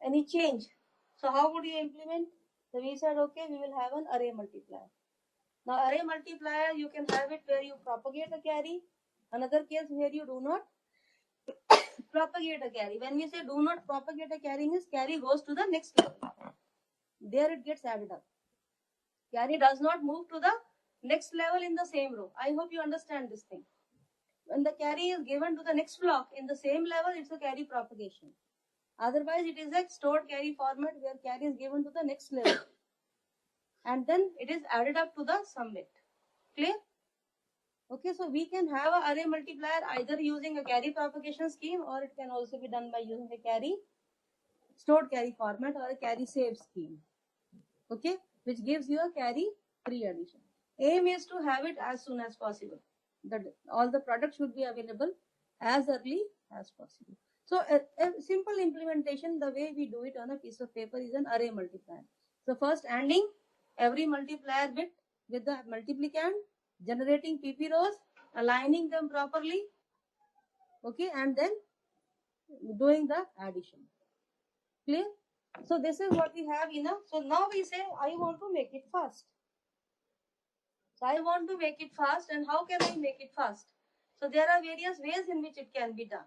any change. So how would you implement? So we said, okay, we will have an array multiplier. Now array multiplier, you can have it where you propagate a carry. Another case where you do not propagate a carry. When we say do not propagate a carry, means carry goes to the next level. There it gets added up. Carry does not move to the next level in the same row. I hope you understand this thing. When the carry is given to the next block in the same level, it's a carry propagation. Otherwise, it is a stored carry format where carry is given to the next level. And then it is added up to the sum bit. Clear? Okay, so we can have an array multiplier either using a carry propagation scheme, or it can also be done by using a carry stored carry format or a carry save scheme. Okay, which gives you a carry free addition. Aim is to have it as soon as possible. That all the products should be available as early as possible. So a simple implementation, the way we do it on a piece of paper, is an array multiplier. So first ANDing every multiplier bit with the multiplicand, generating PP rows, aligning them properly, okay, and then doing the addition. Clear? So this is what we have enough. So now we say I want to make it fast. So I want to make it fast, and how can I make it fast? So there are various ways in which it can be done.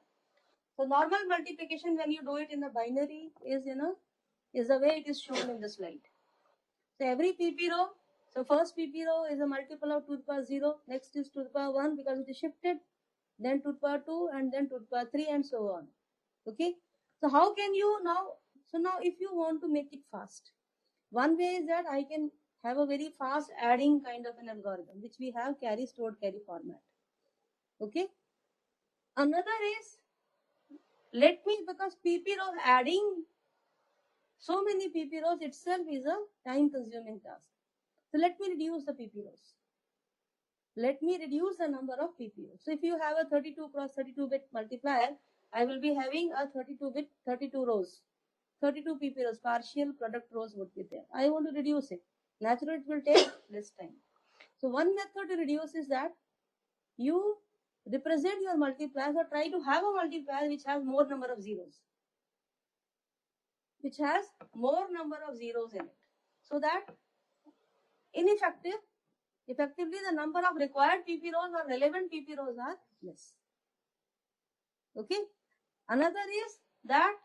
So normal multiplication, when you do it in the binary, is the way it is shown in the slide. So every PP row, so first PP row is a multiple of 2 to the power 0, next is 2 to the power 1 because it is shifted, then 2 to the power 2, and then 2 to the power 3, and so on. Okay. So how can you now? So now if you want to make it fast, one way is that I can have a very fast adding kind of an algorithm, which we have carry stored carry format. Okay. Another is, let me, because PP rows adding so many PP rows itself is a time consuming task. So let me reduce the PP rows. Let me reduce the number of PP rows. So if you have a 32 cross 32 bit multiplier, I will be having a 32 bit 32 rows. 32 PP rows, partial product rows would be there. I want to reduce it. Naturally, it will take less time. So one method to reduce is that you represent your multipliers, or try to have a multiplier which has more number of zeros. Which has more number of zeros in it. So that effectively the number of required PP rows or relevant PP rows are less. Okay. Another is that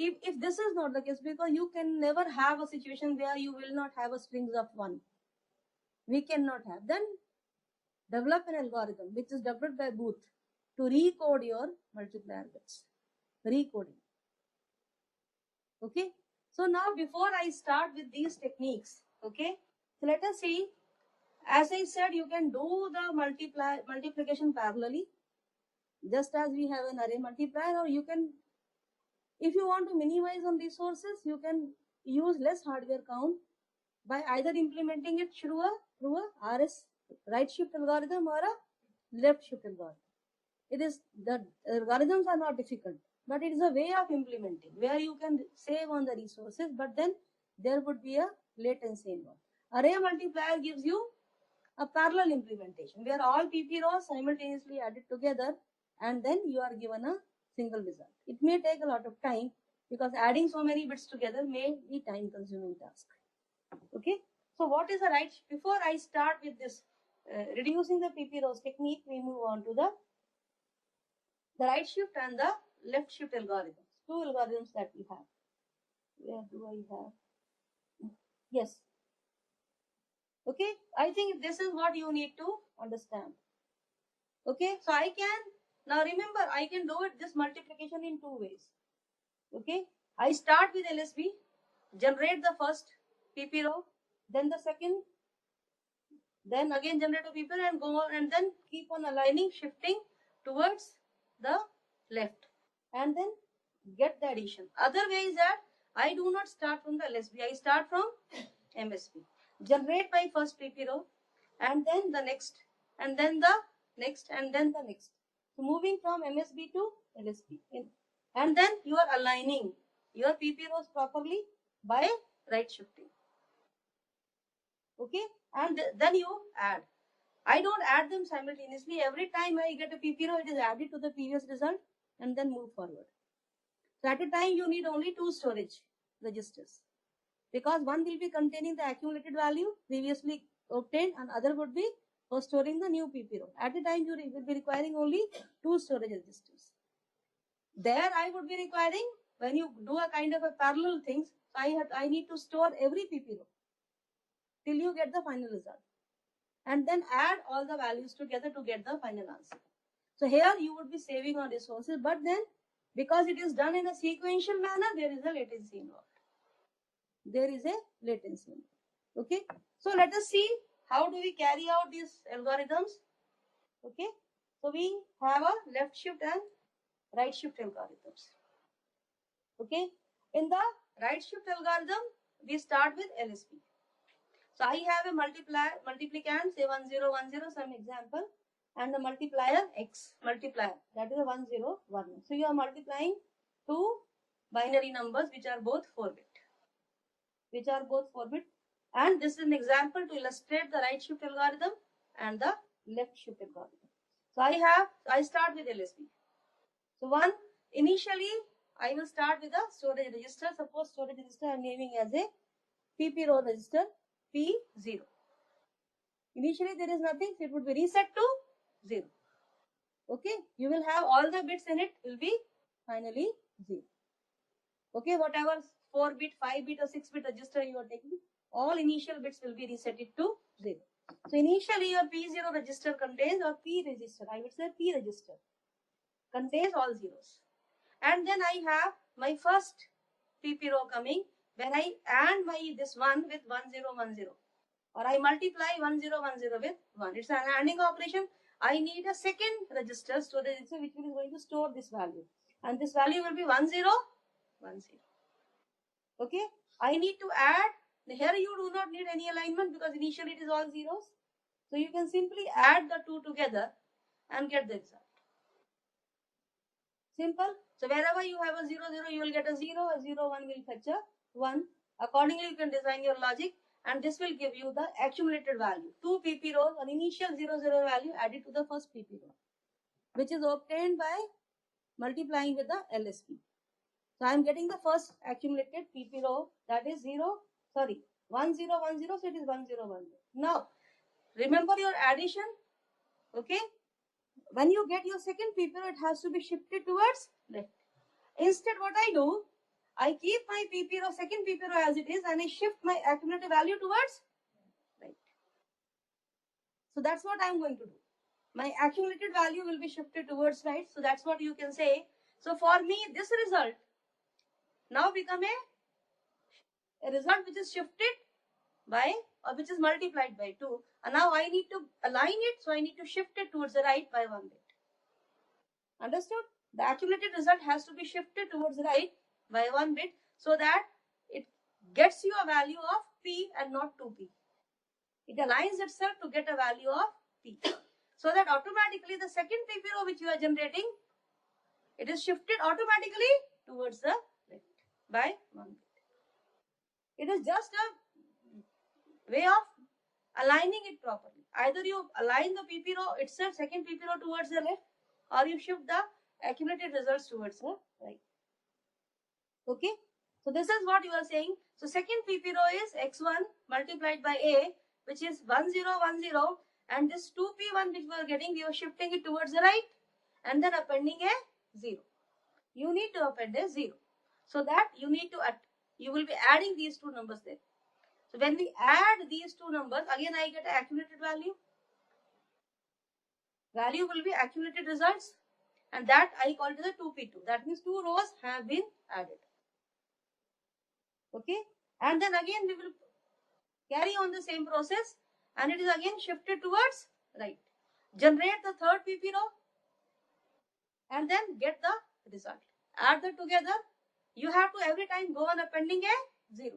if this is not the case, because you can never have a situation where you will not have a strings of 1. We cannot have. Then develop an algorithm which is developed by Booth to recode your multiplier bits. Recoding. Okay. So now before I start with these techniques, okay, so let us see. As I said, you can do the multiplication parallelly, just as we have an array multiplier, or you can, if you want to minimize on resources, you can use less hardware count by either implementing it through a RS right shift algorithm or a left shift algorithm. It is, the algorithms are not difficult, but it is a way of implementing where you can save on the resources, but then there would be a latency involved. Array multiplier gives you a parallel implementation where all PP rows simultaneously added together, and then you are given a single result. It may take a lot of time because adding so many bits together may be time consuming task. Okay. So what is the right, before I start with this reducing the PP rows technique, we move on to the right shift and the left shift algorithms. Two algorithms that we have. Where do I have? Yes. Okay. I think this is what you need to understand. Okay. So I can, now remember, I can do it this multiplication in two ways. Okay. I start with LSB, generate the first PP row, then the second, then again generate a PP row, and go on, and then keep on aligning, shifting towards the left, and then get the addition. Other way is that I do not start from the LSB, I start from MSB. Generate my first PP row, and then the next, and then the next, and then the next. So moving from MSB to LSB. And then you are aligning your PP rows properly by right shifting. Okay, and then you add. I don't add them simultaneously. Every time I get a PP row, it is added to the previous result and then move forward. So at a time you need only 2 storage registers, because one will be containing the accumulated value previously obtained and other would be for storing the new PP row. At a time you will be requiring only 2 storage registers. There I would be requiring, when you do a kind of a parallel things, I need to store every PP row till you get the final result, and then add all the values together to get the final answer. So here you would be saving on resources, but then because it is done in a sequential manner, there is a latency involved. There is a latency involved. Okay. So let us see how do we carry out these algorithms. Okay. So we have a left shift and right shift algorithms. Okay. In the right shift algorithm, we start with LSB. So I have a multiplicand, say 1010, some example, and the multiplier X multiplier, that is a 1011. So you are multiplying two binary numbers which are both 4-bit. And this is an example to illustrate the right shift algorithm and the left shift algorithm. So I start with LSB. So initially I will start with a storage register. Suppose storage register I am naming as a PP row register P0. Initially there is nothing, so it would be reset to 0. Okay, you will have all the bits in it will be finally 0. Okay, whatever 4-bit, 5-bit or 6-bit register you are taking, all initial bits will be reset it to 0. So initially your P0 register contains, or P register, I would say P register, contains all zeros. And then I have my first PP row coming when I add this 1 with 1010. Or I multiply 1010 with 1. It's an ANDing operation. I need a second register, storage register, which is going to store this value. And this value will be 1010. Okay. I need to add. Here you do not need any alignment because initially it is all zeros. So you can simply add the two together and get the result. Simple. So wherever you have a 0, 0, you will get a 0. A 0, 1 will fetch a 1. Accordingly, you can design your logic. And this will give you the accumulated value. 2 PP rows, an initial 0, 0 value added to the first PP row, which is obtained by multiplying with the LSB. So I am getting the first accumulated PP row, that is 1010. So it is 1010. Now, remember your addition. Okay. When you get your second PP row, it has to be shifted towards left. Instead, what I do, I keep my PP row, second PP row as it is, and I shift my accumulated value towards right. So that's what I'm going to do. My accumulated value will be shifted towards right. So that's what you can say. So for me, this result now become a result which is shifted by, or which is multiplied by 2. And now I need to align it. So I need to shift it towards the right by 1 bit. Understood? The accumulated result has to be shifted towards the right by 1 bit so that it gets you a value of P and not 2P. It aligns itself to get a value of P. So that automatically the second PP row which you are generating, it is shifted automatically towards the left by 1 bit. It is just a way of aligning it properly. Either you align the PP row itself, second PP row towards the left, or you shift the accumulated results towards the right. Okay. So this is what you are saying. So second PP row is X1 multiplied by A, which is 1010, and this 2P1 which we are getting, we are shifting it towards the right and then appending a 0. You need to append a 0. So that you will be adding these two numbers there. So when we add these two numbers, again I get an accumulated value. Value will be accumulated results, and that I call it as a 2P2. That means 2 rows have been added. Okay. And then again we will carry on the same process, and it is again shifted towards right. Generate the third PP row and then get the result. Add them together. You have to every time go on appending a 0.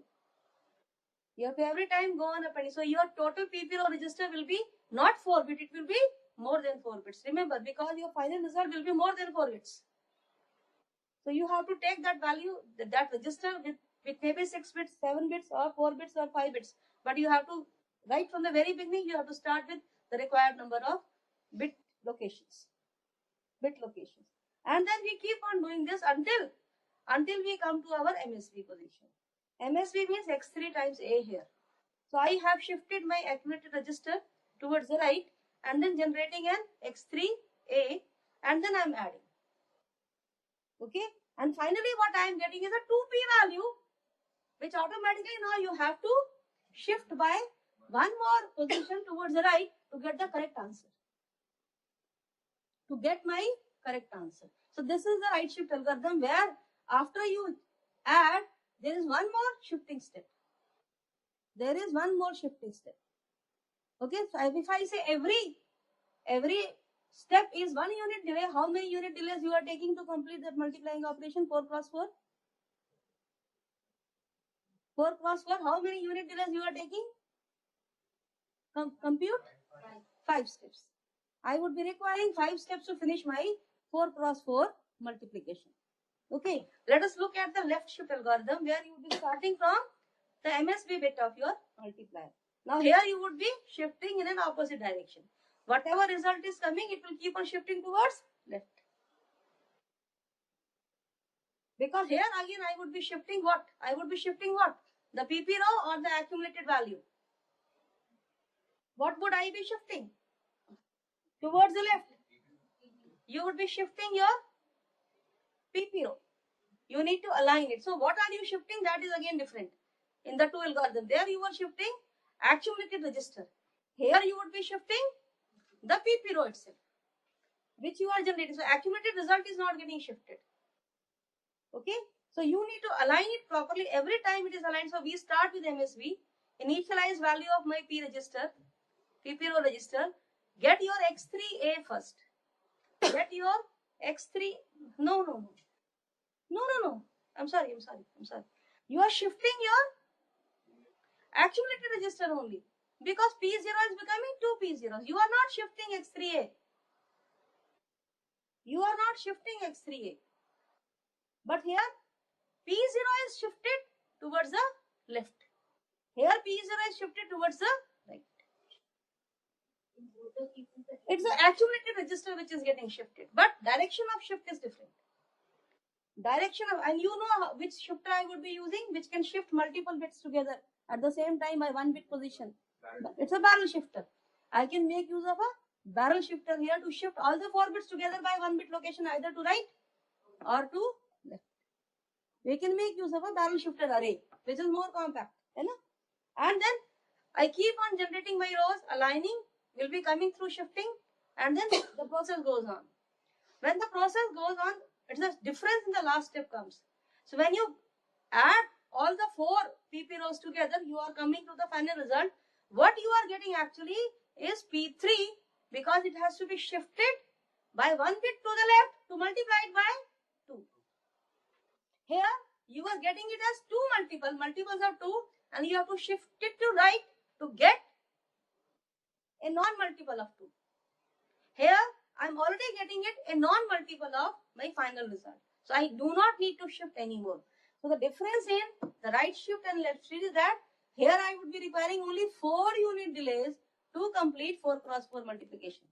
You have to every time go on appending. So your total PP row register will be not 4-bit, it will be more than 4 bits. Remember, because your final result will be more than 4 bits. So you have to take that value, that register with maybe 6 bits, 7 bits, or 4 bits, or 5 bits. But you have to, right from the very beginning, you have to start with the required number of bit locations. And then we keep on doing this until until we come to our MSB position. MSB means X3 times A here. So I have shifted my accumulated register towards the right and then generating an X3A and then I am adding. Okay. And finally what I am getting is a 2P value, which automatically now you have to shift by one more position towards the right to get the correct answer. To get my correct answer. So this is the right shift algorithm where after you add, there is one more shifting step. There is one more shifting step. Okay, so if I say every step is 1 unit delay, how many unit delays you are taking to complete that multiplying operation 4 cross 4? 4 cross 4, how many unit delays you are taking? Compute? 5 steps. I would be requiring 5 steps to finish my 4 cross 4 multiplication. Okay, let us look at the left shift algorithm where you would be starting from the MSB bit of your multiplier. Now here you would be shifting in an opposite direction. Whatever result is coming, it will keep on shifting towards left. Because here again I would be shifting what? I would be shifting what? The PP row or the accumulated value? What would I be shifting? Towards the left. You would be shifting your PP row. You need to align it. So what are you shifting? That is again different. In the two algorithm, there you were shifting accumulated register. Here you would be shifting the PP row itself, which you are generating. So accumulated result is not getting shifted. Okay. So you need to align it properly every time it is aligned. So we start with MSB, initialize value of my P register, PP row register, get your X3A first. Get your X3. No. I'm sorry. You are shifting your accumulated register only because P0 is becoming 2 P0s. You are not shifting X3A. You are not shifting X3A. But here P0 is shifted towards the left. Here P0 is shifted towards the right. It's the accumulated register which is getting shifted, but direction of shift is different. Direction of, and you know which shifter I would be using, which can shift multiple bits together at the same time by 1 bit position. It's a barrel shifter. I can make use of a barrel shifter here to shift all the 4 bits together by 1 bit location either to right or to left. We can make use of a barrel shifter array, which is more compact. You know? And then I keep on generating my rows, aligning will be coming through shifting, and then the process goes on. When the process goes on, it's the difference in the last step comes. So when you add all the 4 PP rows together, you are coming to the final result. What you are getting actually is P3 because it has to be shifted by 1 bit to the left to multiply it by 2. Here you are getting it as 2 multiples of 2, and you have to shift it to right to get a non-multiple of 2. Here I am already getting it a non-multiple of my final result. So I do not need to shift anymore. So the difference in the right shift and left shift is that here I would be requiring only 4 unit delays to complete 4 cross 4 multiplication.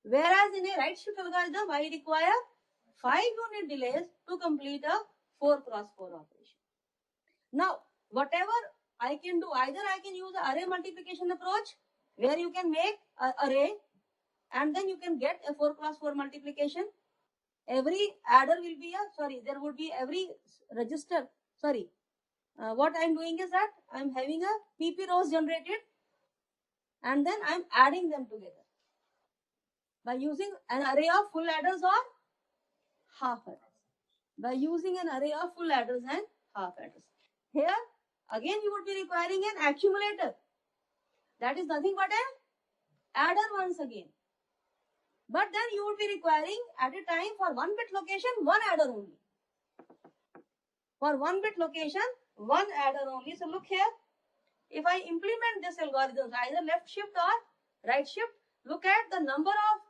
Whereas in a right shift algorithm, I require 5 unit delays to complete a 4 cross 4 operation. Now, whatever I can do, either I can use the array multiplication approach where you can make an array and then you can get a 4 cross 4 multiplication. Every adder will be there would be every register. What I am doing is that I am having a PP rows generated and then I am adding them together by using an array of full adders or half adders. By using an array of full adders and half adders. Here again you would be requiring an accumulator. That is nothing but an adder once again. But then you would be requiring at a time for 1 bit location 1 adder only. For 1 bit location 1 adder only. So look here. If I implement this algorithm, either left shift or right shift, look at the number of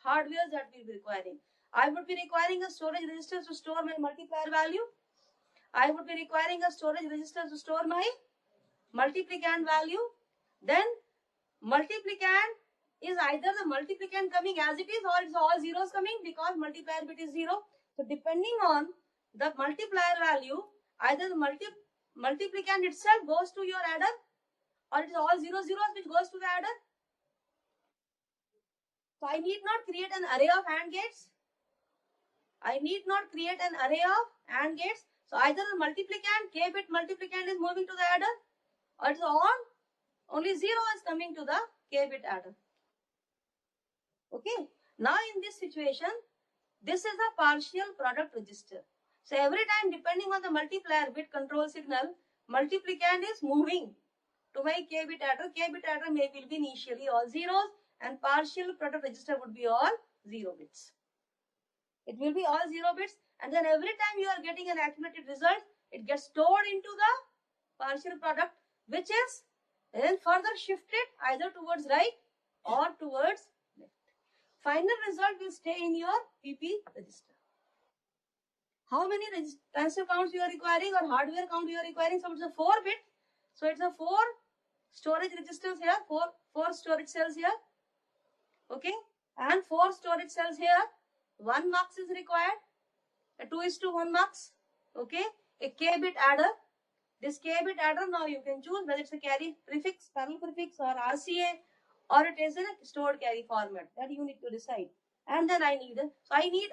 hardwares that we will be requiring. I would be requiring a storage register to store my multiplier value. I would be requiring a storage register to store my multiplicand value. Then multiplicand is either the multiplicand coming as it is or it's all zeros coming because multiplier bit is 0. So depending on the multiplier value, either the multiplicand itself goes to your adder, or it is all 0 zeros which goes to the adder. So I need not create an array of AND gates. I need not create an array of AND gates. So either the multiplicand, k-bit multiplicand is moving to the adder, or it's all only 0 is coming to the k-bit adder. Okay. Now in this situation, this is a partial product register. So every time, depending on the multiplier bit control signal, multiplicand is moving to my k-bit adder. K-bit adder may will be initially all zeros, and partial product register would be all 0 bits. It will be all 0 bits, and then every time you are getting an accumulated result, it gets stored into the partial product, which is then further shifted either towards right or towards left. Final result will stay in your PP register. How many transfer counts you are requiring or hardware count you are requiring? So it's a 4 bit. So it's a 4 storage registers here, 4 storage cells here. Okay, and 4 storage cells here. 1 mux is required. A 2:1 mux. Okay, a k-bit adder. This k-bit adder, now you can choose whether it's a carry prefix, parallel prefix, or RCA, or it is in a stored carry format. That you need to decide. And then I need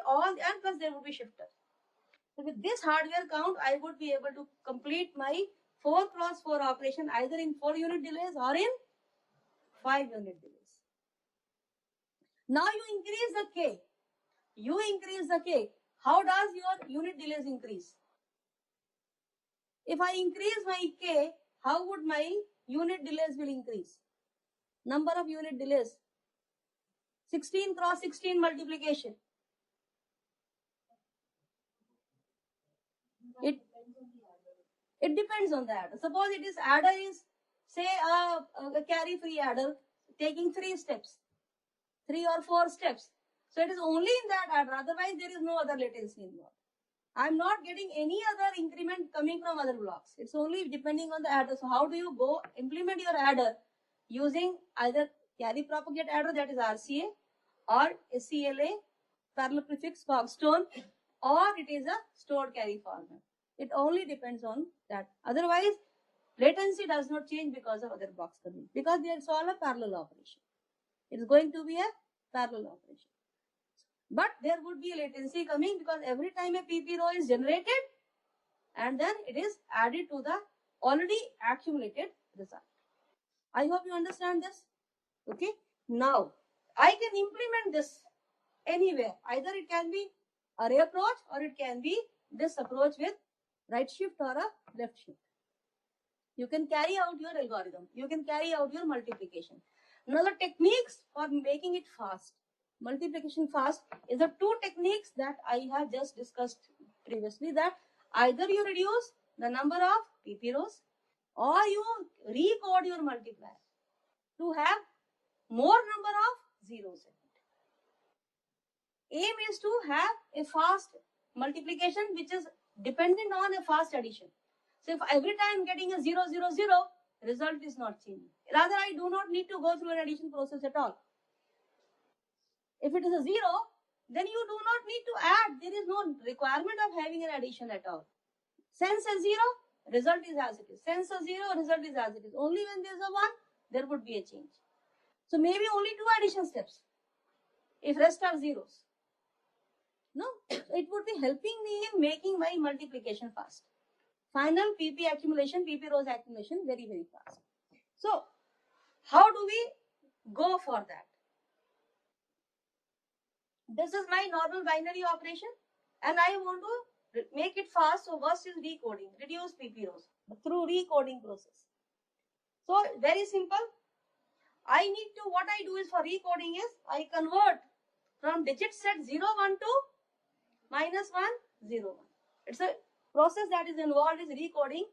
all, and plus there will be shifter. So with this hardware count, I would be able to complete my 4x4 operation either in 4 unit delays or in 5 unit delays. Now you increase the K. You increase the K. How does your unit delays increase? If I increase my K, how would my unit delays will increase? Number of unit delays. 16 cross 16 multiplication. It depends on the adder. Suppose it is adder is, say, a carry free adder taking 3 steps, 3 or 4 steps. So it is only in that adder, otherwise there is no other latency involved. I am not getting any other increment coming from other blocks. It's only depending on the adder. So how do you go implement your adder? Using either carry propagate adder, that is RCA, or SCLA, parallel prefix, Fogstone, or it is a stored carry format. It only depends on that. Otherwise, latency does not change because of other blocks coming, because they are all a parallel operation. It is going to be a parallel operation. But there would be a latency coming because every time a PP row is generated, and then it is added to the already accumulated result. I hope you understand this. Okay. Now, I can implement this anywhere. Either it can be array approach, or it can be this approach with right shift or a left shift. You can carry out your algorithm. You can carry out your multiplication. Now the techniques for making it fast, multiplication fast, is the 2 techniques that I have just discussed previously, that either you reduce the number of PP rows or you recode your multiplier to have more number of zeros in it. Aim is to have a fast multiplication which is dependent on a fast addition. So if every time getting a 0, 0, 0, result is not changing. Rather, I do not need to go through an addition process at all. If it is a 0, then you do not need to add. There is no requirement of having an addition at all. Sense a 0, result is as it is. Sense a 0, result is as it is. Only when there is a 1, there would be a change. So maybe only 2 addition steps, if rest are zeros. No, it would be helping me in making my multiplication fast. Final PP accumulation, PP rows accumulation very, very fast. So, how do we go for that? This is my normal binary operation, and I want to make it fast. So, first is decoding, reduce PP rows through recoding process. So, very simple. What I do is for recoding is I convert from digit set 0, 1 to -1, 0, 1. It's a process that is involved is recoding,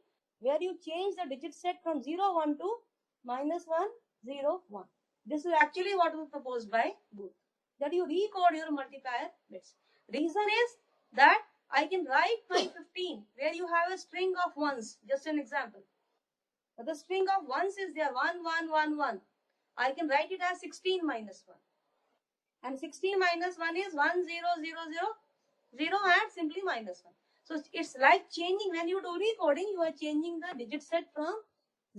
where you change the digit set from 0, 1 to -1, 0, 1. This is actually what was proposed by Booth, that you recode your multiplier bits. Reason is that I can write my 15 where you have a string of ones. Just an example. But the string of ones is there 1, 1, 1, 1. I can write it as 16 minus 1. And 16 minus 1 is 1, 0, 0, 0, 0, and simply -1. So it's like changing, when you do recoding, you are changing the digit set from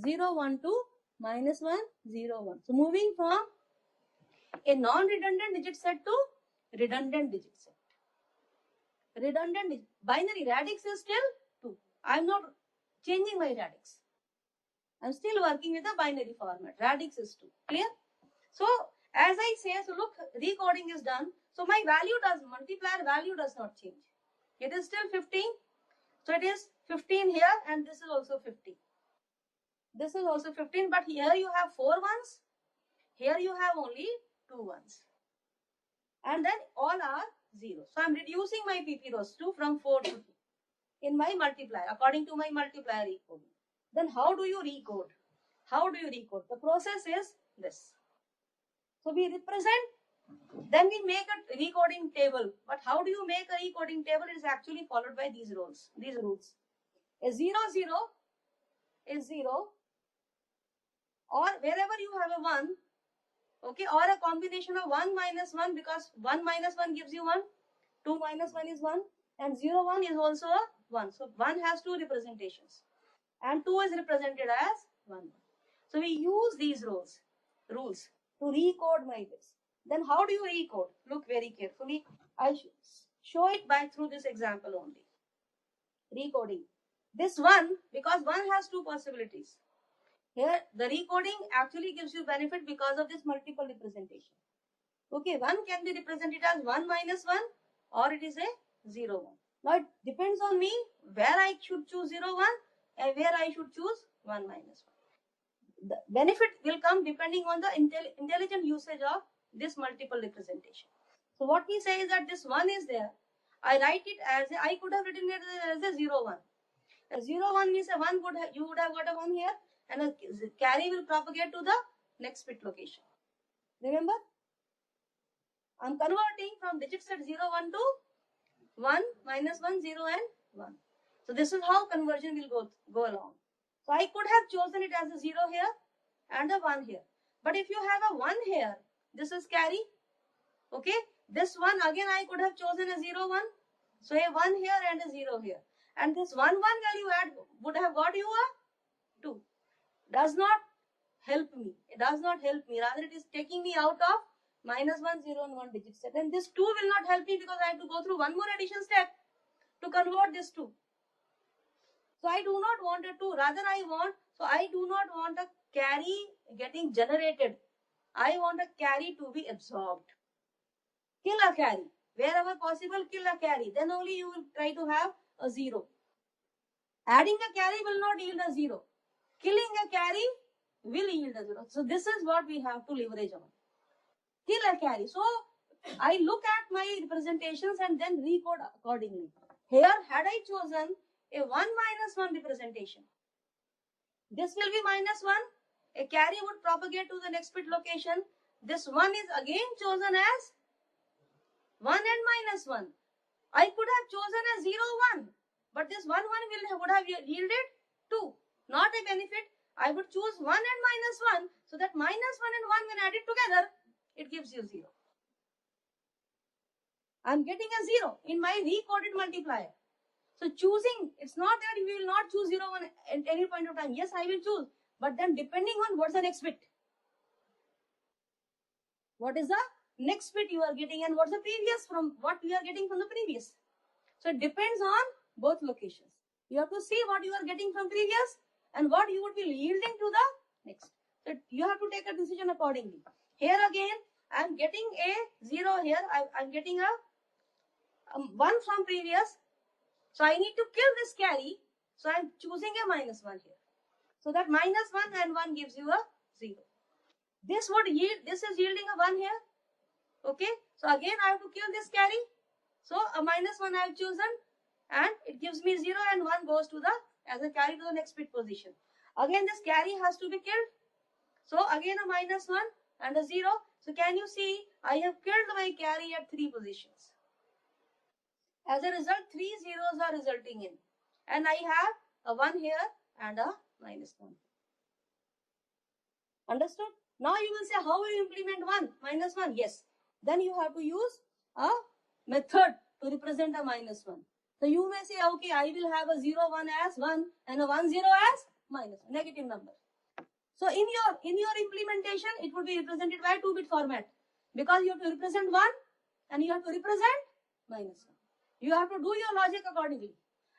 0, 1 to -1, 0, 1. So moving from a non-redundant digit set to redundant digit set. Redundant digit. Binary radix is still 2. I'm not changing my radix. I'm still working with the binary format. Radix is 2. Clear? So as I say, so look, recoding is done. So my multiplier value does not change. It is still 15. So it is 15 here, and this is also 15. This is also 15, but here you have 4 ones. Here you have only 2 ones. And then all are 0. So I'm reducing my PP rows 2 from 4 to 2 in my multiplier, according to my multiplier recoding. Then how do you recode? How do you recode? The process is this. So we represent, then we make a recoding table. But how do you make a recoding table? It is actually followed by these rules. A 0, 0 is 0, or wherever you have a 1, okay, or a combination of 1 minus 1, because 1 minus 1 gives you 1, 2 minus 1 is 1, and 0, 1 is also a 1. So 1 has 2 representations, and 2 is represented as 1. So we use these rules to recode my bits. Then how do you recode? Look very carefully. I show it by through this example only. Recoding. This 1, because 1 has 2 possibilities. Here, the recoding actually gives you benefit because of this multiple representation. Okay, 1 can be represented as 1 minus 1, or it is a 0, 1. Now, it depends on me where I should choose 0, 1 and where I should choose 1 minus 1. The benefit will come depending on the intelligent usage of this multiple representation. So what we say is that this 1 is there. I write it as I could have written it as a 0, 1. A 0, 1 means a 1 you would have got a 1 here, and a carry will propagate to the next bit location. Remember? I'm converting from digit set 0, 1 to 1, minus 1, 0 and 1. So this is how conversion will go along. So I could have chosen it as a 0 here and a 1 here. But if you have a 1 here, this is carry. Okay? This 1 again I could have chosen a 0, 1. So a 1 here and a 0 here. And this 1, 1 value add would have got you a 2. Does not help me. It does not help me. Rather, it is taking me out of minus 1, 0 and 1 digit set. And this 2 will not help me because I have to go through one more addition step to convert this 2. So I do not want a 2. Rather, I do not want a carry getting generated. I want a carry to be absorbed. Kill a carry. Wherever possible, kill a carry. Then only you will try to have a 0. Adding a carry will not yield a 0. Killing a carry will yield a 0. So this is what we have to leverage on. Kill a carry. So I look at my representations and then recode accordingly. Here, had I chosen a 1 minus 1 representation, this will be minus 1. A carry would propagate to the next bit location. This 1 is again chosen as 1 and minus 1. I could have chosen a 0, 1. But this 1, 1 would have yielded 2. Not a benefit. I would choose 1 and minus 1. So that minus 1 and 1 when added together, it gives you 0. I'm getting a 0 in my recoded multiplier. So choosing, it's not that we will not choose 0, 1 at any point of time. Yes, I will choose. But then depending on what's the next bit. What is the next bit you are getting and what's the previous from what we are getting from the previous. So it depends on both locations. You have to see what you are getting from previous and what you would be yielding to the next. So you have to take a decision accordingly. Here again, I'm getting a 0 here. I'm getting a 1 from previous. So I need to kill this carry. So I'm choosing a minus 1 here. So that minus 1 and 1 gives you a 0. This would yield, this is yielding a 1 here. Okay. So again I have to kill this carry. So a minus 1 I have chosen and it gives me 0 and 1 goes to the, as a carry to the next bit position. Again this carry has to be killed. So again a minus 1 and a 0. So can you see I have killed my carry at 3 positions. As a result 3 zeros are resulting in. And I have a 1 here and a minus 1. Understood? Now you will say how will you implement 1 minus 1? Yes. Then you have to use a method to represent a minus 1. So you may say, okay, I will have a 0, 1 as 1 and a 1, 0 as minus negative number. So in your implementation, it would be represented by 2-bit format, because you have to represent 1 and you have to represent minus 1. You have to do your logic accordingly.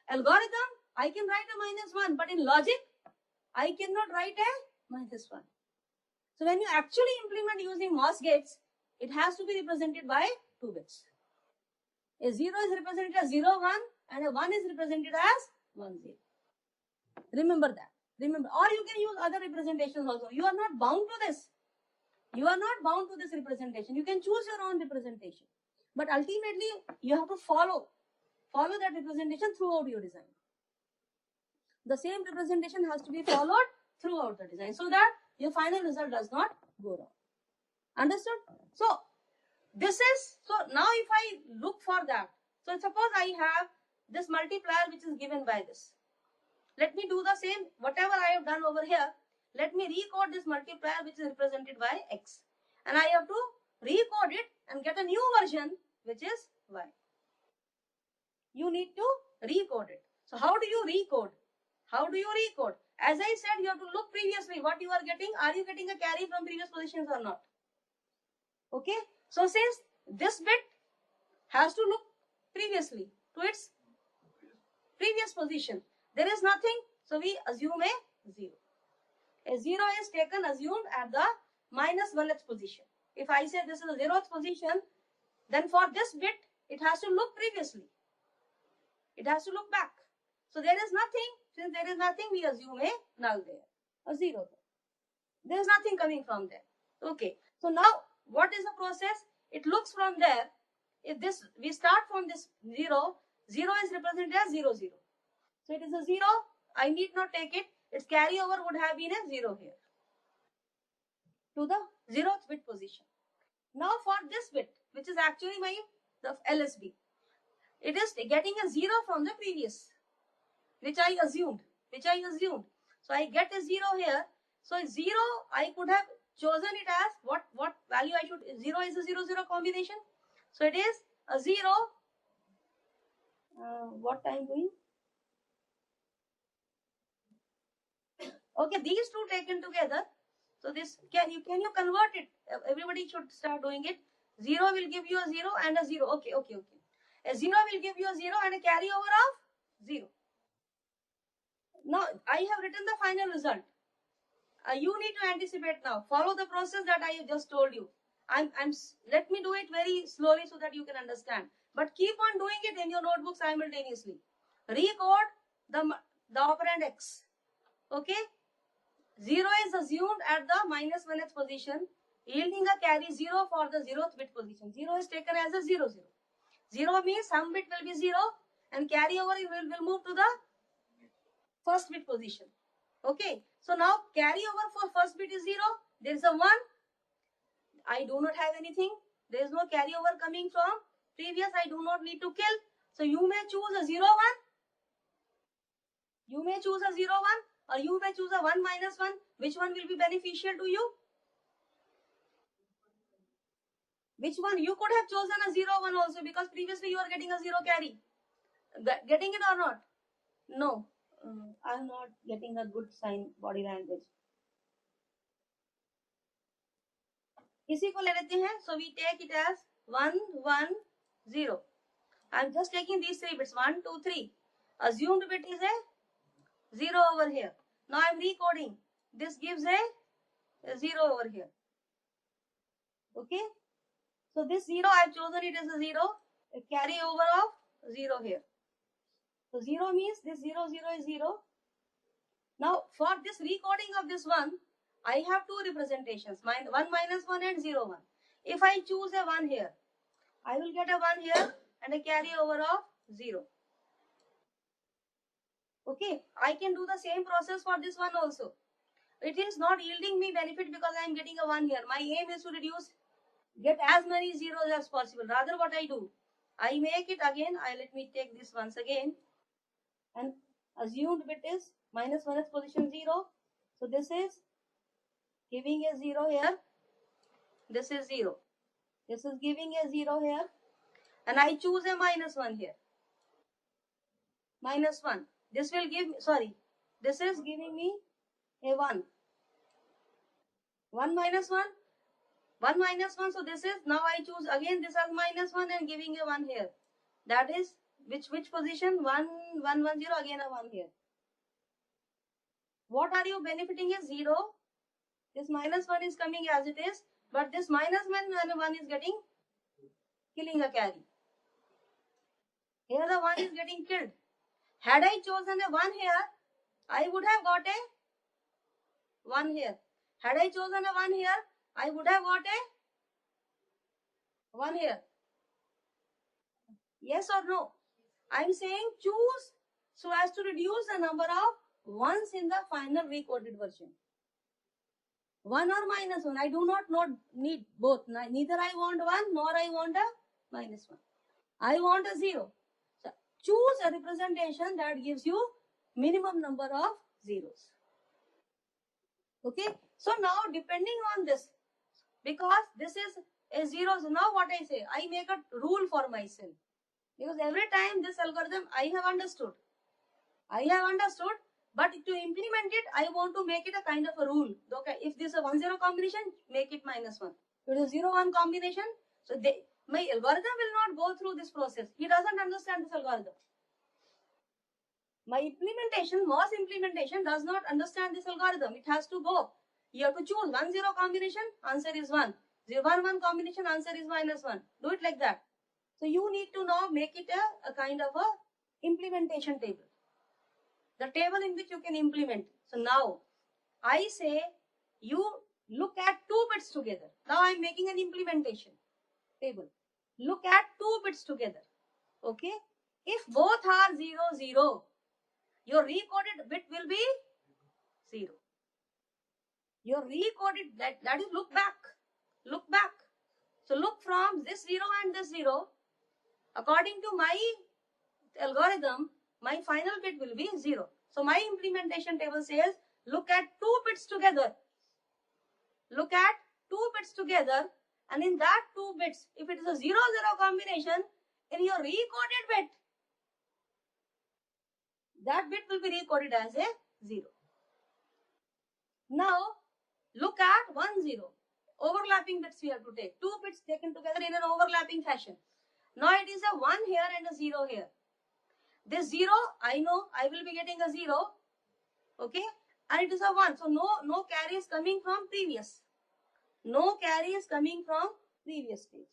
Algorithm, I can write a minus 1, but in logic, I cannot write a minus 1. So when you actually implement using MOS gates, it has to be represented by 2 bits. A 0 is represented as 0, 1 and a 1 is represented as 1, 0. Remember that. Remember, or you can use other representations also. You are not bound to this. You are not bound to this representation. You can choose your own representation. But ultimately, you have to follow that representation throughout your design. The same representation has to be followed throughout the design so that your final result does not go wrong. Understood? So now if I look for that, so suppose I have this multiplier which is given by this. Let me do the same, whatever I have done over here. Let me recode this multiplier which is represented by x. And I have to recode it and get a new version which is y. You need to recode it. So how do you recode? How do you recode? As I said, you have to look previously what you are getting. Are you getting a carry from previous positions or not? Okay. So since this bit has to look previously to its previous position, there is nothing, so we assume a 0. A 0 is assumed at the minus 1th position. If I say this is the 0th position, then for this bit, it has to look previously. It has to look back. So there is nothing. Since there is nothing, we assume a null there, a 0 there. There is nothing coming from there. Okay. So now, what is the process? It looks from there. If this, we start from this 0, 0 is represented as 0, 0. So it is a 0. I need not take it. Its carryover would have been a 0 here to the 0th bit position. Now for this bit, which is actually the LSB, it is getting a 0 from the previous, which I assumed. So I get a 0 here. So 0, I could have chosen it as what value I should. 0 is a 0, 0 combination. So it is a 0. What I am doing? Okay, these two taken together. So this can you convert it? Everybody should start doing it. 0 will give you a 0 and a 0. Okay. A 0 will give you a 0 and a carryover of 0. Now I have written the final result. You need to anticipate now. Follow the process that I have just told you. Let me do it very slowly so that you can understand. But keep on doing it in your notebook simultaneously. Recode the operand x. Okay. 0 is assumed at the minus 1th position, yielding a carry 0 for the 0th bit position. 0 is taken as a 0, 0. 0 means some bit will be 0 and carryover will move to the first bit position. Okay. So now carryover for first bit is 0. There is a 1. I do not have anything. There is no carryover coming from previous. I do not need to kill. So you may choose a 0, 1. You may choose a 0, 1. Or you may choose a 1 minus 1. Which one will be beneficial to you? Which one? You could have chosen a 0, 1 also, because previously you are getting a 0 carry. Getting it or not? No. I am not getting a good sign body language. इसी को ले लेते हैं. So we take it as 1, 1, 0. I am just taking these 3 bits. 1, 2, 3. Assumed bit is a 0 over here. Now I am recoding. This gives a 0 over here. Okay. So this 0, I have chosen it as a 0. A carryover of 0 here. So 0 means this 0, 0 is 0. Now for this recoding of this 1, I have two representations. 1 minus 1 and 0, 1. If I choose a 1 here, I will get a 1 here and a carryover of 0. Okay. I can do the same process for this one also. It is not yielding me benefit because I am getting a 1 here. My aim is to get as many zeros as possible. Rather what I do, I make it again. Let me take this once again. And assumed bit is minus 1th position 0. So this is giving a 0 here. This is 0. This is giving a 0 here. And I choose a minus 1 here. minus 1. This will give, sorry, this is giving me a 1. 1 minus 1. 1 minus 1. So this is, now I choose again this as minus 1 and giving a 1 here. That is, which position? 1, 1, 1, 0, again a 1 here. What are you benefiting is 0. This minus 1 is coming as it is, but this minus 1 is getting, killing a carry. Here the 1 is getting killed. Had I chosen a 1 here, I would have got a 1 here. Had I chosen a 1 here, I would have got a 1 here. Yes or no? I am saying choose so as to reduce the number of 1s in the final recoded version. 1 or minus 1. I do not need both. Neither I want 1 nor I want a minus 1. I want a 0. So choose a representation that gives you minimum number of zeros. Okay. So now depending on this, because this is a 0, so now what I say? I make a rule for myself. Because every time this algorithm I have understood, but to implement it, I want to make it a kind of a rule. Okay, if this is a 1-0 combination, make it minus 1. If it is a 0-1 combination, so my algorithm will not go through this process. He doesn't understand this algorithm. My implementation, MOS implementation, does not understand this algorithm. It has to go. You have to choose 1-0 combination, answer is 1. 0-1-1 combination, answer is minus 1. Do it like that. So you need to now make it a kind of a implementation table. The table in which you can implement. So now I say you look at 2 bits together. Now I am making an implementation table. Look at 2 bits together. Okay. If both are 0, 0, your recoded bit will be 0. Your recoded, that is look back. Look back. So look from this 0 and this 0. According to my algorithm, my final bit will be 0. So my implementation table says, look at 2 bits together. Look at 2 bits together, and in that 2 bits, if it is a 0-0 combination, in your recoded bit, that bit will be recoded as a 0. Now, look at 1-0. Overlapping bits we have to take. 2 bits taken together in an overlapping fashion. Now it is a 1 here and a 0 here. This 0, I know I will be getting a 0. Okay. And it is a 1. So no carry is coming from previous. No carry is coming from previous stage.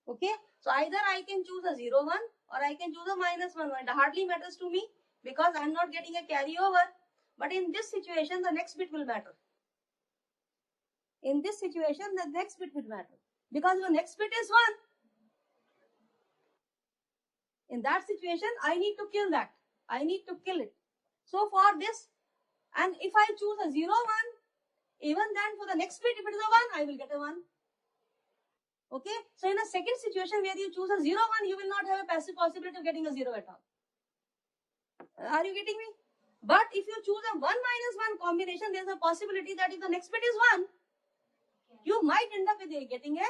Okay. So either I can choose a 0-1 or I can choose a minus 1. It hardly matters to me because I am not getting a carry over. But in this situation, the next bit will matter. In this situation, the next bit will matter. Because the next bit is 1. In that situation, I need to kill that. I need to kill it. So for this, and if I choose a 0-1, even then for the next bit, if it is a 1, I will get a 1. Okay. So in a second situation where you choose a 0-1, you will not have a passive possibility of getting a 0 at all. Are you getting me? But if you choose a 1 minus 1 combination, there is a possibility that if the next bit is 1, you might end up with getting a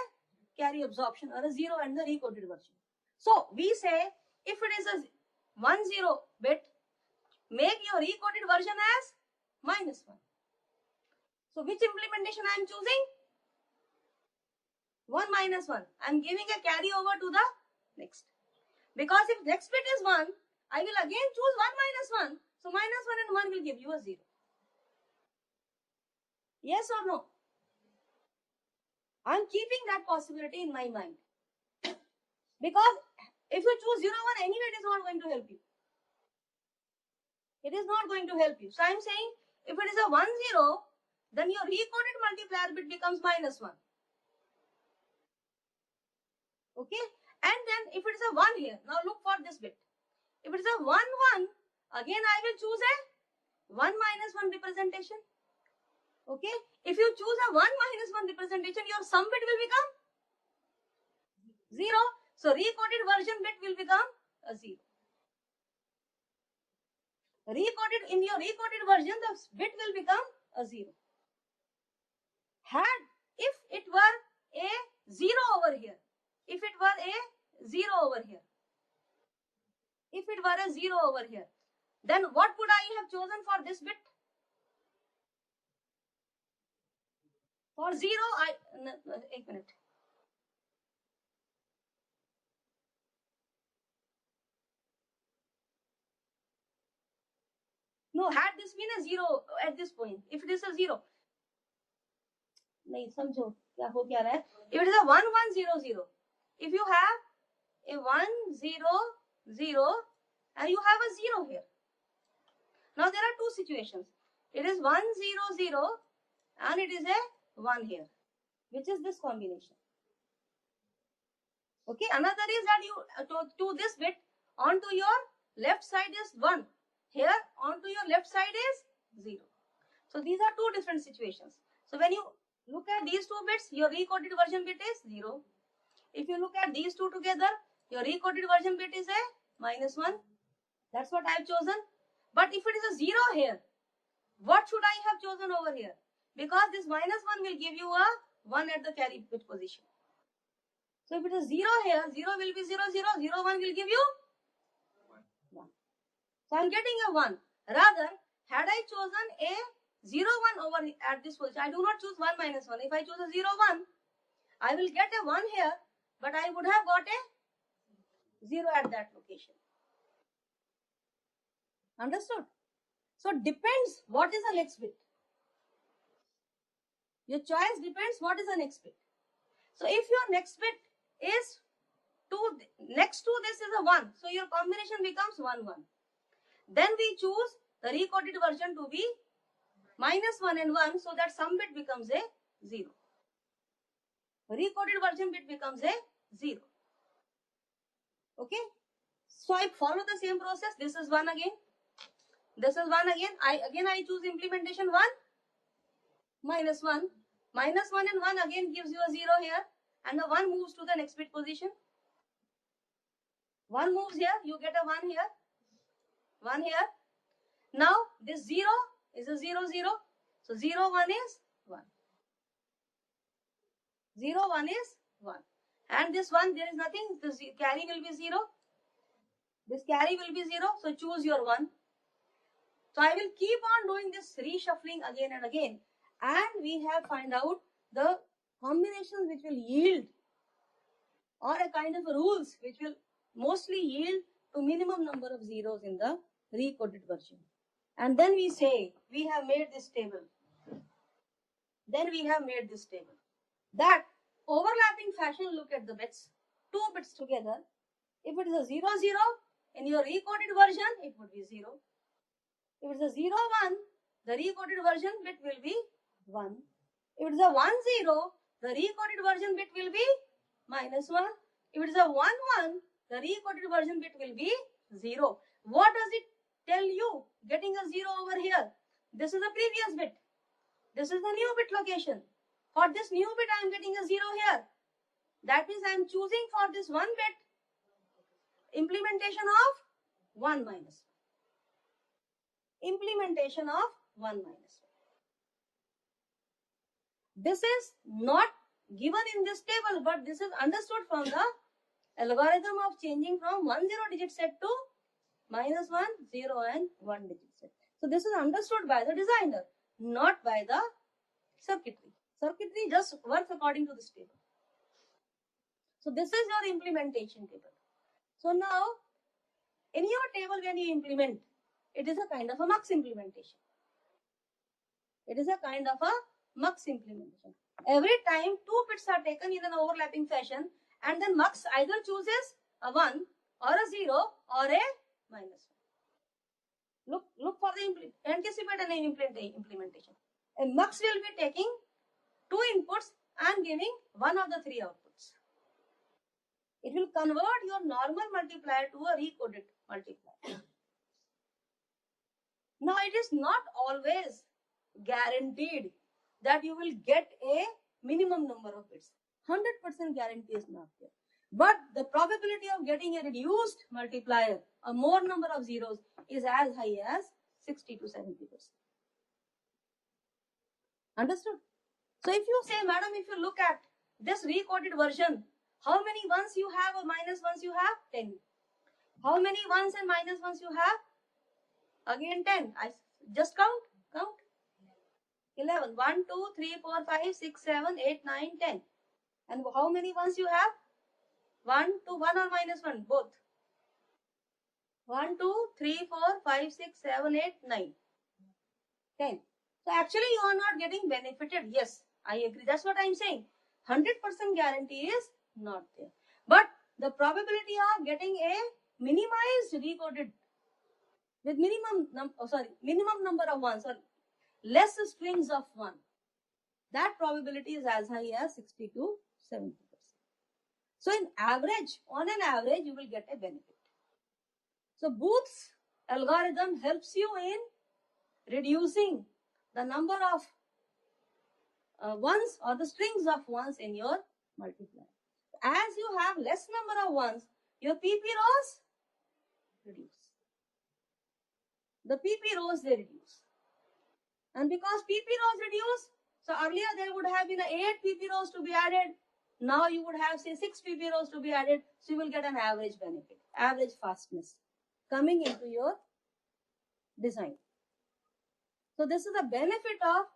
carry absorption or a 0 and the recoded version. So we say, if it is a 1-0 bit, make your recoded version as minus 1. So which implementation I am choosing? 1 minus 1. I am giving a carry over to the next. Because if next bit is 1, I will again choose 1 minus 1. So minus 1 and 1 will give you a 0. Yes or no? I am keeping that possibility in my mind. Because if you choose 0-1, anyway it is not going to help you. It is not going to help you. So I am saying, if it is a 1-0, then your recoded multiplier bit becomes minus 1. Okay. And then if it is a 1 here, now look for this bit. If it is a 1-1, again I will choose a 1 minus 1 representation. Okay. If you choose a 1 minus 1 representation, your sum bit will become 0. So recoded version bit will become a 0. In your recoded version, the bit will become a 0. If it were a 0 over here, if if it were a 0 over here, then what would I have chosen for this bit? For 0, एक minute. No, had this been a 0 at this point, if it is a 0, नहीं समझो क्या हो क्या रहा है. If it is a 1 1 0 0, if you have a 1 0 0 and you have a 0 here, now there are two situations. It is 1 0 0 and it is a 1 here, which is this combination. Okay, another is that you to this bit onto your left side is 1, here onto your left side is 0. So these are two different situations. So when you look at these two bits, your recoded version bit is 0. If you look at these two together, your recoded version bit is a -1. That's what I have chosen. But if it is a 0 here, what should I have chosen over here? Because this -1 will give you a 1 at the carry bit position. So if it is 0 here, 0 will be 0 0, 0 1 will give you 1. So I am getting a 1. Rather, had I chosen a 0 1 over at this position, I do not choose 1 minus 1. If I choose a 0 1, I will get a 1 here, but I would have got a 0 at that location. Understood? So depends what is the next bit. Your choice depends what is the next bit. So if your next bit is next to this is a 1, so your combination becomes 1 1. Then we choose the recoded version to be -1 and 1, so that some bit becomes a 0. Recoded version bit becomes a 0. Okay, so I follow the same process. This is 1 again, this is 1 again. I choose implementation 1 -1. -1 and 1 again gives you a 0 here, and the 1 moves to the next bit position. 1 moves here, you get a 1 here, 1 here. Now this 0 is a 0 0, so 0 1 is 1. 0 1 is 1, and this 1 there is nothing. This carry will be 0. This carry will be 0. So choose your 1. So I will keep on doing this reshuffling again and again, and we have find out the combinations which will yield, or a kind of rules which will mostly yield to minimum number of zeros in the recoded version. And then we say we have made this table. Then we have made this table. That overlapping fashion, look at the bits, 2 bits together. If it is a 0 0, in your recoded version, it would be 0. If it is a 0 1, the recoded version bit will be 1. If it is a 1 0, the recoded version bit will be -1. If it is a 1 1, the recoded version bit will be 0. What does it tell you? Getting a 0 over here. This is the previous bit. This is the new bit location. For this new bit, I am getting a 0 here. That means I am choosing for this 1 bit implementation of 1 minus 1. Implementation of 1 minus 1. This is not given in this table, but this is understood from the algorithm of changing from 1 0 digit set to -1 0 and 1 digit set. So this is understood by the designer, not by the circuitry. Circuitry just works according to this table. So this is your implementation table. So now in your table, when you implement, it is a kind of a mux implementation. It is a kind of a mux implementation. Every time 2 bits are taken in an overlapping fashion, and then mux either chooses a 1 or a 0 or a -1. Look for the anticipate and implementation. A mux will be taking 2 inputs and giving one of the 3 outputs. It will convert your normal multiplier to a recoded multiplier. Now it is not always guaranteed that you will get a minimum number of bits. 100% guarantee is not there. But the probability of getting a reduced multiplier, a more number of zeros, is as high as 60 to 70%. Understood? So if you say, madam, if you look at this recoded version, how many ones you have or -1s you have? 10. How many ones and minus ones you have? Again 10. I just count. 11. 1, 2, 3, 4, 5, 6, 7, 8, 9, 10. And how many ones you have? 1 to 1 or minus 1? Both. 1, 2, 3, 4, 5, 6, 7, 8, 9, 10. So actually you are not getting benefited. Yes, I agree. That's what I'm saying. 100% guarantee is not there. But the probability of getting a minimized recoded with minimum number of ones or less strings of 1, that probability is as high as 60 to 70%. So on an average, you will get a benefit. So Booth's algorithm helps you in reducing the number of ones or the strings of ones in your multiplier. As you have less number of ones, your PP rows reduce. The PP rows, they reduce. And because PP rows reduce, so earlier there would have been 8 PP rows to be added. Now you would have, say, 6 PP rows to be added. So you will get an average benefit, average fastness coming into your design. So this is the benefit of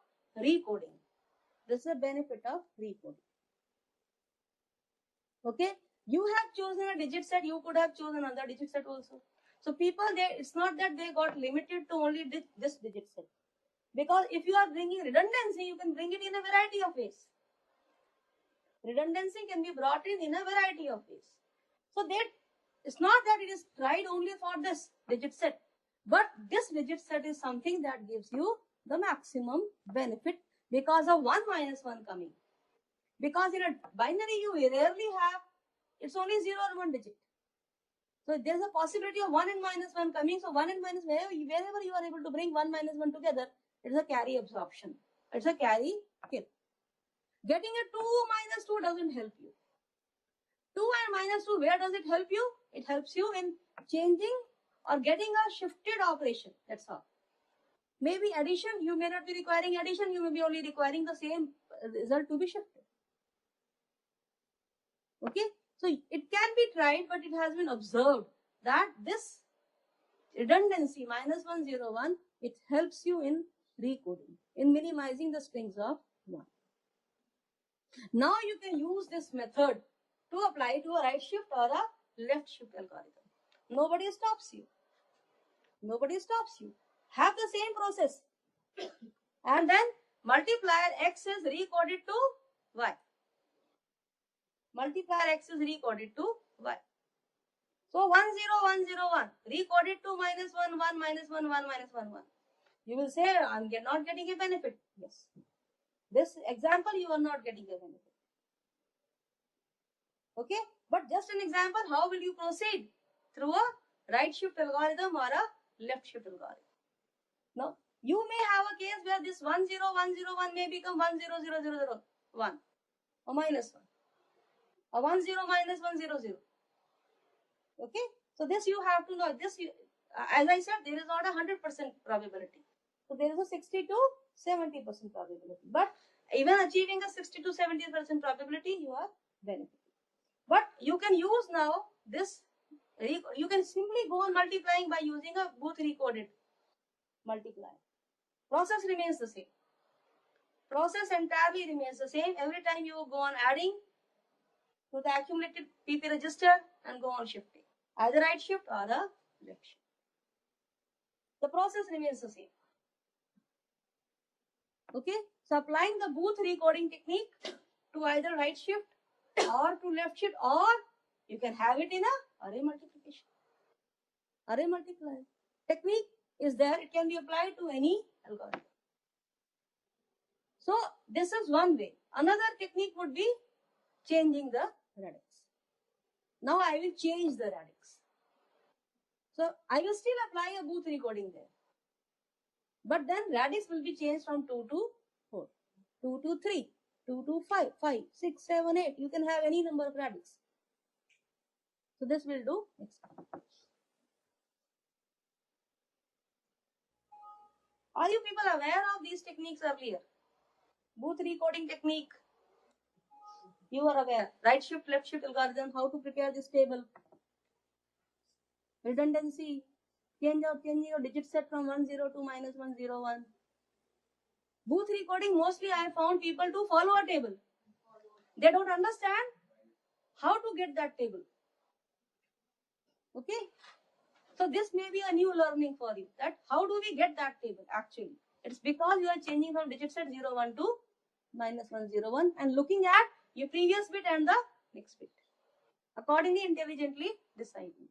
recoding. This is the benefit of recoding. Okay? You have chosen a digit set. You could have chosen another digit set also. So people, it's not that they got limited to only this digit set. Because if you are bringing redundancy, you can bring it in a variety of ways. Redundancy can be brought in a variety of ways. So it's not that it is tried only for this digit set. But this digit set is something that gives you the maximum benefit because of 1 minus 1 coming. Because in a binary, you rarely have, it's only 0 or 1 digit. So there's a possibility of 1 and minus 1 coming. So 1 and minus, wherever you are able to bring 1 minus 1 together, it's a carry absorption. It's a carry kill. Getting a 2 minus 2 doesn't help you. 2 and minus 2, where does it help you? It helps you in changing or getting a shifted operation. That's all. Maybe addition, you may not be requiring addition, you may be only requiring the same result to be shifted. Okay, so it can be tried, but it has been observed that this redundancy -101, it helps you in recoding, in minimizing the strings of 1. Now you can use this method to apply to a right shift or a left shift algorithm. Nobody stops you. Nobody stops you. Have the same process. And then multiplier x is recoded to y. Multiplier x is recoded to y. So 10101 recoded to -1 1 -1 1 -1 1. You will say, I'm not getting a benefit. Yes. This example, you are not getting a benefit. Okay, but just an example, how will you proceed? Through a right shift algorithm or a left shift algorithm. Now, you may have a case where this 10101 may become 10001 or -1 or 10 minus 100. Okay, so this you have to know. This, as I said, there is not a 100% probability. So there is a 60 to 70% probability. But even achieving a 60 to 70% probability, you are benefiting. But you can use now this, you can simply go on multiplying by using a Booth recoded multiplier. Process remains the same. Process entirely remains the same. Every time you go on adding to the accumulated PP register and go on shifting. Either right shift or a left shift. The process remains the same. Okay, so applying the Booth recoding technique to either right shift or to left shift, or you can have it in a array multiplication. Array multiplier technique is there. It can be applied to any algorithm. So this is one way. Another technique would be changing the radix. Now I will change the radix. So I will still apply a Booth recoding there. But then radix will be changed from 2 to 4, 2 to 3, 2 to 5, 5, 6, 7, 8. You can have any number of radix. So this will do next time. Are you people aware of these techniques earlier? Booth recoding technique. You are aware. Right shift, left shift algorithm, how to prepare this table. redundancy, changing your digit set from 102 minus 101. Booth recording, mostly I found people to follow a table. They don't understand how to get that table. Okay? So this may be a new learning for you, that how do we get that table actually? It's because you are changing from digit set 012 minus 101 and looking at your previous bit and the next bit. Accordingly, intelligently deciding.